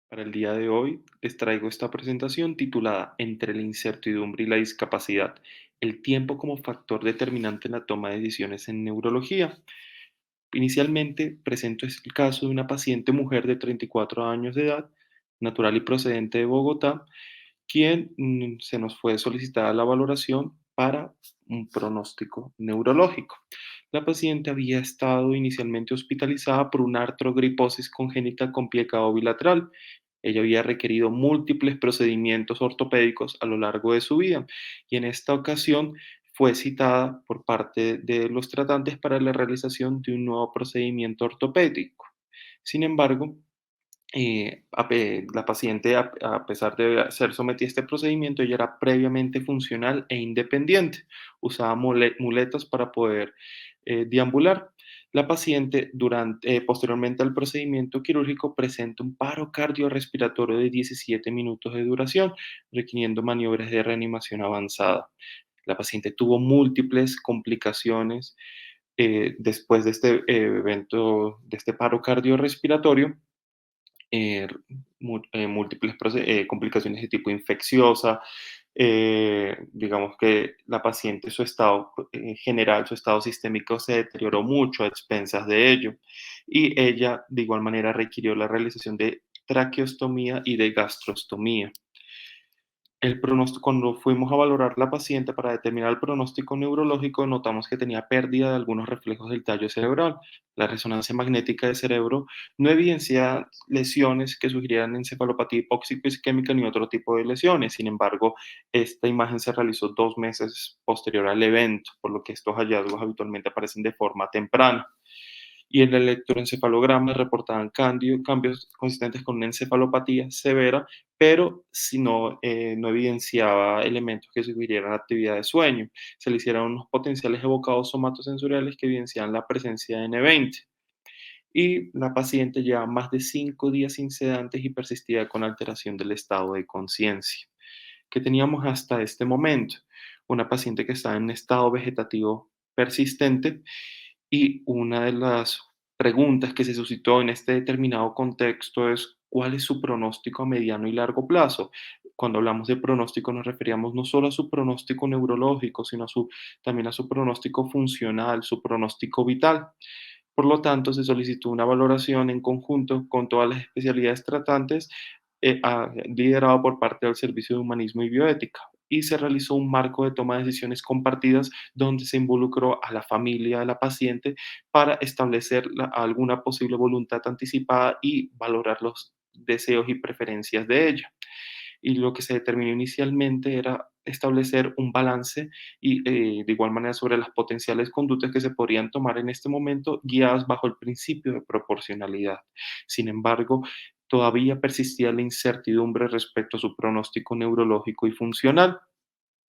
Para el día de hoy les traigo esta presentación titulada Entre la incertidumbre y la discapacidad, el tiempo como factor determinante en la toma de decisiones en neurología. Inicialmente presento el caso de una paciente mujer de 34 años de edad, natural y procedente de Bogotá, quien se nos fue solicitada la valoración para un pronóstico neurológico. La paciente había estado inicialmente hospitalizada por una artrogriposis congénita con pie-cabo bilateral. Ella había requerido múltiples procedimientos ortopédicos a lo largo de su vida y en esta ocasión fue citada por parte de los tratantes para la realización de un nuevo procedimiento ortopédico. Sin embargo, la paciente, a pesar de ser sometida a este procedimiento, ella era previamente funcional e independiente. Usaba muletas para poder deambular. La paciente, posteriormente al procedimiento quirúrgico, presenta un paro cardiorrespiratorio de 17 minutos de duración, requiriendo maniobras de reanimación avanzada. La paciente tuvo múltiples complicaciones después de este evento, de este paro cardiorrespiratorio, eh, múltiples complicaciones de tipo infecciosa. Digamos que la paciente, su estado general, su estado sistémico se deterioró mucho a expensas de ello. Y ella, de igual manera, requirió la realización de traqueostomía y de gastrostomía. El pronóstico, cuando fuimos a valorar la paciente para determinar el pronóstico neurológico, notamos que tenía pérdida de algunos reflejos del tallo cerebral. La resonancia magnética del cerebro no evidencia lesiones que sugirieran encefalopatía hipóxico-isquémica ni otro tipo de lesiones. Sin embargo, esta imagen se realizó 2 meses posterior al evento, por lo que estos hallazgos habitualmente aparecen de forma temprana. Y en el electroencefalograma reportaban cambios consistentes con una encefalopatía severa, pero si no, no evidenciaba elementos que sugirieran actividad de sueño. Se le hicieron unos potenciales evocados somatosensoriales que evidenciaban la presencia de N20. Y la paciente lleva más de 5 días sin sedantes y persistía con alteración del estado de conciencia. ¿Qué teníamos hasta este momento? Una paciente que estaba en un estado vegetativo persistente, y una de las preguntas que se suscitó en este determinado contexto es: ¿cuál es su pronóstico a mediano y largo plazo? Cuando hablamos de pronóstico nos referíamos no solo a su pronóstico neurológico, sino también a su pronóstico funcional, su pronóstico vital. Por lo tanto, se solicitó una valoración en conjunto con todas las especialidades tratantes, liderado por parte del Servicio de Humanismo y Bioética, y se realizó un marco de toma de decisiones compartidas donde se involucró a la familia de la paciente para establecer alguna posible voluntad anticipada y valorar los deseos y preferencias de ella. Y lo que se determinó inicialmente era establecer un balance y, de igual manera, sobre las potenciales conductas que se podrían tomar en este momento, guiadas bajo el principio de proporcionalidad. Sin embargo, todavía persistía la incertidumbre respecto a su pronóstico neurológico y funcional.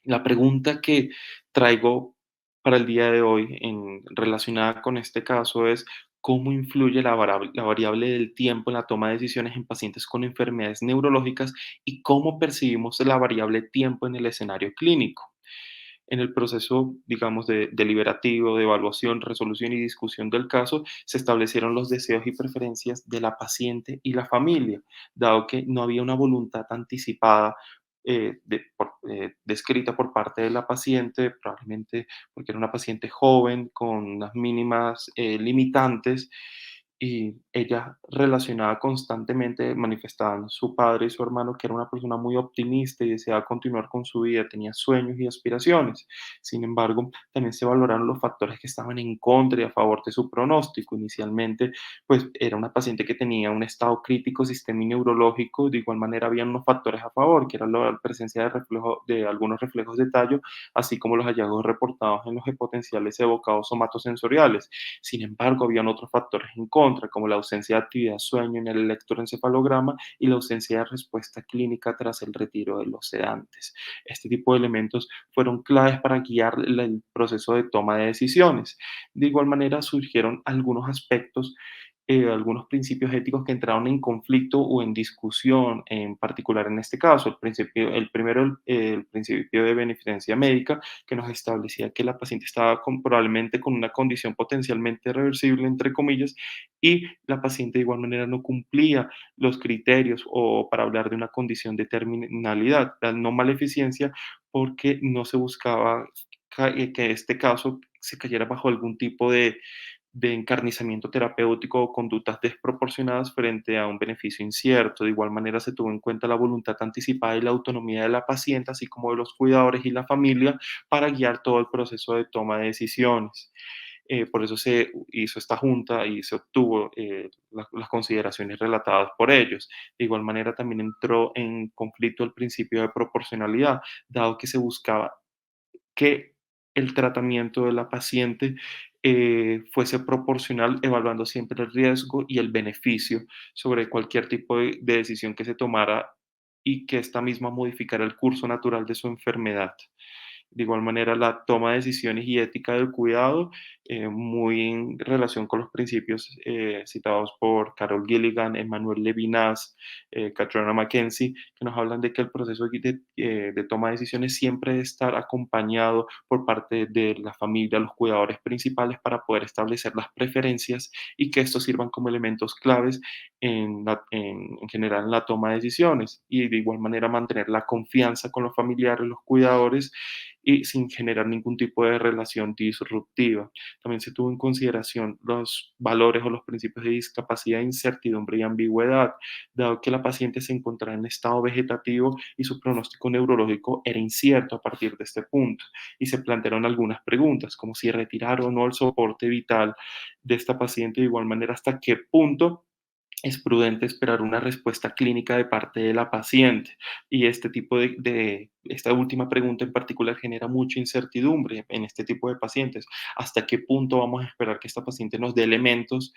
La pregunta que traigo para el día de hoy relacionada con este caso es: ¿cómo influye la variable del tiempo en la toma de decisiones en pacientes con enfermedades neurológicas y cómo percibimos la variable tiempo en el escenario clínico? En el proceso, digamos, deliberativo, de evaluación, resolución y discusión del caso, se establecieron los deseos y preferencias de la paciente y la familia, dado que no había una voluntad anticipada descrita por parte de la paciente, probablemente porque era una paciente joven con unas mínimas limitantes, y ella relacionaba constantemente, manifestaban su padre y su hermano que era una persona muy optimista y deseaba continuar con su vida, tenía sueños y aspiraciones. Sin embargo, también se valoraron los factores que estaban en contra y a favor de su pronóstico. Inicialmente, pues era una paciente que tenía un estado crítico sistema neurológico. De igual manera había unos factores a favor, que era la presencia de algunos reflejos de tallo, así como los hallazgos reportados en los potenciales evocados somatosensoriales. Sin embargo, habían otros factores en contra, como la ausencia de actividad sueño en el electroencefalograma y la ausencia de respuesta clínica tras el retiro de los sedantes. Este tipo de elementos fueron claves para guiar el proceso de toma de decisiones. De igual manera, surgieron algunos aspectos algunos principios éticos que entraron en conflicto o en discusión, en particular en este caso. El primero, el principio de beneficencia médica, que nos establecía que la paciente estaba probablemente con una condición potencialmente reversible, entre comillas, y la paciente de igual manera no cumplía los criterios o para hablar de una condición de terminalidad, la no maleficencia, porque no se buscaba que este caso se cayera bajo algún tipo de encarnizamiento terapéutico o conductas desproporcionadas frente a un beneficio incierto. De igual manera, se tuvo en cuenta la voluntad anticipada y la autonomía de la paciente, así como de los cuidadores y la familia, para guiar todo el proceso de toma de decisiones. Por eso se hizo esta junta y se obtuvo las consideraciones relatadas por ellos. De igual manera, también entró en conflicto el principio de proporcionalidad, dado que se buscaba que el tratamiento de la paciente fuese proporcional, evaluando siempre el riesgo y el beneficio sobre cualquier tipo de decisión que se tomara y que esta misma modificara el curso natural de su enfermedad. De igual manera, la toma de decisiones y ética del cuidado, muy en relación con los principios citados por Carol Gilligan, Emmanuel Levinas, Catriona Mackenzie, que nos hablan de que el proceso de toma de decisiones siempre debe estar acompañado por parte de la familia, los cuidadores principales, para poder establecer las preferencias y que estos sirvan como elementos claves en general en la toma de decisiones. Y de igual manera mantener la confianza con los familiares, los cuidadores, y sin generar ningún tipo de relación disruptiva. También se tuvo en consideración los valores o los principios de discapacidad, incertidumbre y ambigüedad, dado que la paciente se encontraba en estado vegetativo y su pronóstico neurológico era incierto a partir de este punto. Y se plantearon algunas preguntas, como si retirar o no el soporte vital de esta paciente, de igual manera hasta qué punto es prudente esperar una respuesta clínica de parte de la paciente. Y este tipo esta última pregunta en particular genera mucha incertidumbre en este tipo de pacientes. ¿Hasta qué punto vamos a esperar que esta paciente nos dé elementos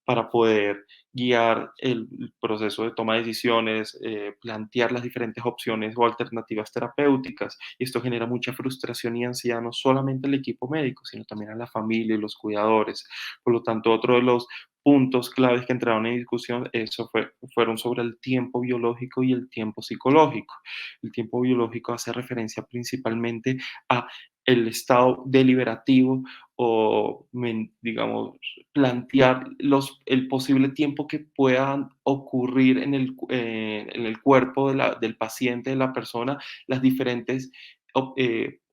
para poder guiar el proceso de toma de decisiones, plantear las diferentes opciones o alternativas terapéuticas? Y esto genera mucha frustración y ansiedad, no solamente al equipo médico, sino también a la familia y los cuidadores. Por lo tanto, otro de los puntos claves que entraron en discusión fueron sobre el tiempo biológico y el tiempo psicológico. El tiempo biológico hace referencia principalmente a el estado deliberativo o, digamos, plantear el posible tiempo que puedan ocurrir en el cuerpo del paciente, de la persona, las diferentes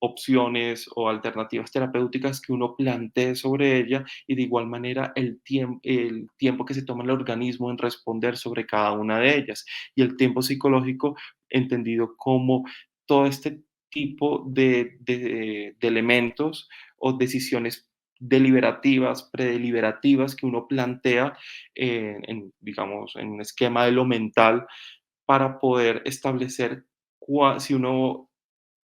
opciones o alternativas terapéuticas que uno plantee sobre ella, y de igual manera el tiempo que se toma el organismo en responder sobre cada una de ellas. Y el tiempo psicológico entendido como todo este tipo de elementos o decisiones deliberativas, predeliberativas que uno plantea digamos, en un esquema de lo mental, para poder establecer si uno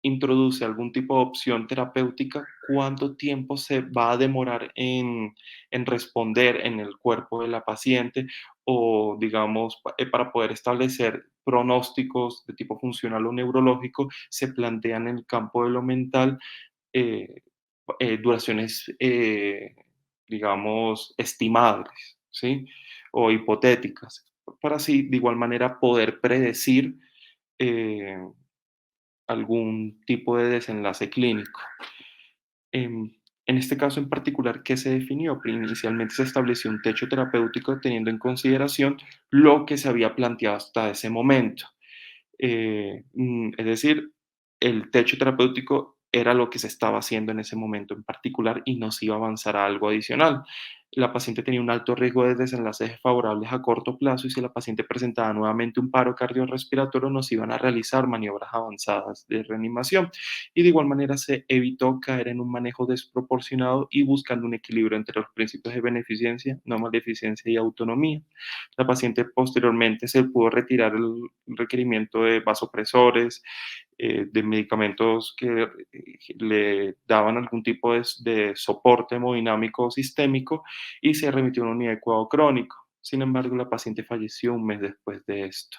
introduce algún tipo de opción terapéutica, cuánto tiempo se va a demorar en responder en el cuerpo de la paciente, o digamos, para poder establecer pronósticos de tipo funcional o neurológico, se plantean en el campo de lo mental eh, duraciones, digamos, estimables, ¿sí? O hipotéticas, para así de igual manera poder predecir eh, algún tipo de desenlace clínico. Em, en este caso en particular, ¿qué se definió? Inicialmente se estableció un techo terapéutico teniendo en consideración lo que se había planteado hasta ese momento. Es decir, el techo terapéutico era lo que se estaba haciendo en ese momento en particular y no se iba a avanzar a algo adicional. La paciente tenía un alto riesgo de desenlaces desfavorables a corto plazo, y si la paciente presentaba nuevamente un paro cardiorrespiratorio, no se iban a realizar maniobras avanzadas de reanimación. Y de igual manera se evitó caer en un manejo desproporcionado y buscando un equilibrio entre los principios de beneficencia, no maleficencia y autonomía. La paciente posteriormente se pudo retirar el requerimiento de vasopresores, de medicamentos que le daban algún tipo de soporte hemodinámico sistémico, y se remitió a una unidad de cuidado crónico. Sin embargo, la paciente falleció un mes después de esto.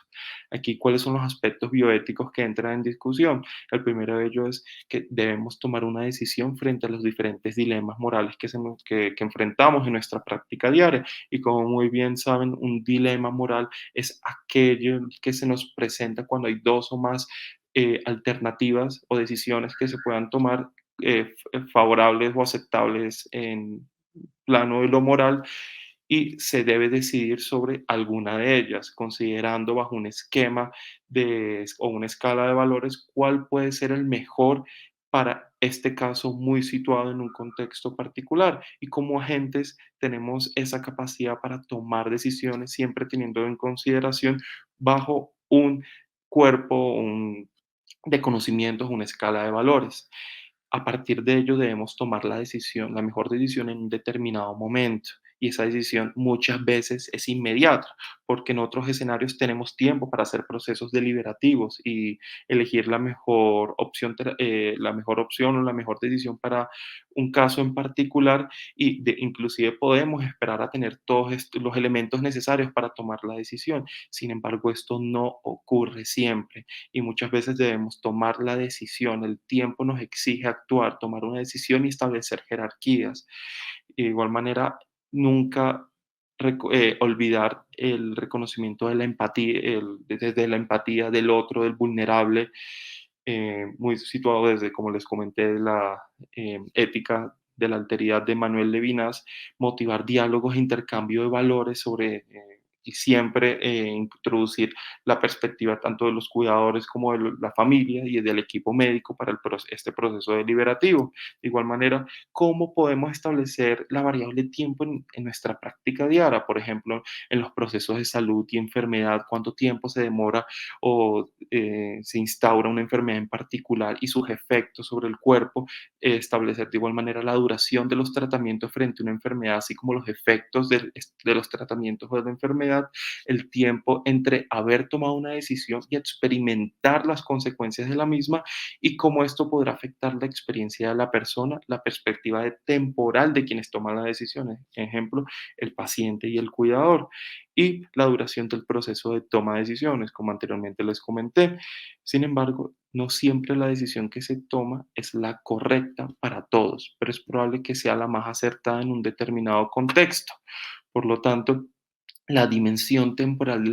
Aquí, ¿cuáles son los aspectos bioéticos que entran en discusión? El primero de ellos es que debemos tomar una decisión frente a los diferentes dilemas morales que enfrentamos en nuestra práctica diaria. Y como muy bien saben, un dilema moral es aquello que se nos presenta cuando hay dos o más alternativas o decisiones que se puedan tomar favorables o aceptables en plano de lo moral y se debe decidir sobre alguna de ellas, considerando bajo un esquema o una escala de valores cuál puede ser el mejor para este caso muy situado en un contexto particular. Y como agentes tenemos esa capacidad para tomar decisiones siempre teniendo en consideración bajo un cuerpo de conocimientos, una escala de valores. A partir de ello debemos tomar la decisión, la mejor decisión en un determinado momento. Y esa decisión muchas veces es inmediata, porque en otros escenarios tenemos tiempo para hacer procesos deliberativos y elegir la mejor opción o la mejor decisión para un caso en particular y inclusive podemos esperar a tener todos los elementos necesarios para tomar la decisión. Sin embargo, esto no ocurre siempre y muchas veces debemos tomar la decisión. El tiempo nos exige actuar, tomar una decisión y establecer jerarquías. De igual manera, nunca olvidar el reconocimiento de la empatía, desde la empatía del otro, del vulnerable, muy situado desde, como les comenté, la ética de la alteridad de Manuel Levinas, motivar diálogos e intercambio de valores y siempre introducir la perspectiva tanto de los cuidadores como de la familia y del equipo médico para este proceso deliberativo. De igual manera, ¿cómo podemos establecer la variable tiempo en nuestra práctica diaria? Por ejemplo, en los procesos de salud y enfermedad, ¿cuánto tiempo se demora o se instaura una enfermedad en particular y sus efectos sobre el cuerpo? Establecer de igual manera la duración de los tratamientos frente a una enfermedad, así como los efectos de los tratamientos o de la enfermedad, el tiempo entre haber tomado una decisión y experimentar las consecuencias de la misma y cómo esto podrá afectar la experiencia de la persona, la perspectiva temporal de quienes toman las decisiones, ejemplo, el paciente y el cuidador, y la duración del proceso de toma de decisiones, como anteriormente les comenté. Sin embargo, no siempre la decisión que se toma es la correcta para todos, pero es probable que sea la más acertada en un determinado contexto. Por lo tanto, la dimensión temporal de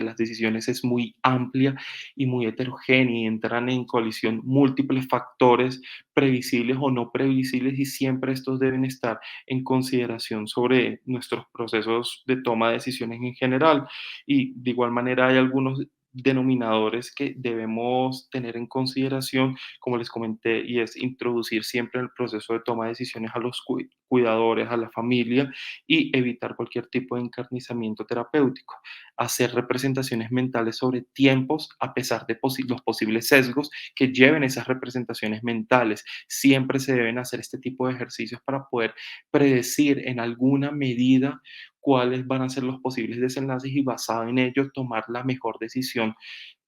las decisiones es muy amplia y muy heterogénea y entran en colisión múltiples factores previsibles o no previsibles y siempre estos deben estar en consideración sobre nuestros procesos de toma de decisiones en general. Y de igual manera hay algunos denominadores que debemos tener en consideración, como les comenté, y es introducir siempre en el proceso de toma de decisiones a los cuidadores, a la familia, y evitar cualquier tipo de encarnizamiento terapéutico. Hacer representaciones mentales sobre tiempos a pesar de los posibles sesgos que lleven esas representaciones mentales. Siempre se deben hacer este tipo de ejercicios para poder predecir en alguna medida cuáles van a ser los posibles desenlaces y basado en ello tomar la mejor decisión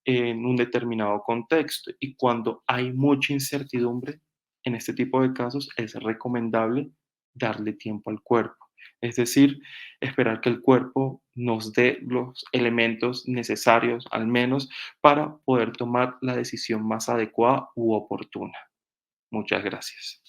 en un determinado contexto. Y cuando hay mucha incertidumbre en este tipo de casos, es recomendable darle tiempo al cuerpo. Es decir, esperar que el cuerpo nos dé los elementos necesarios, al menos, para poder tomar la decisión más adecuada u oportuna. Muchas gracias.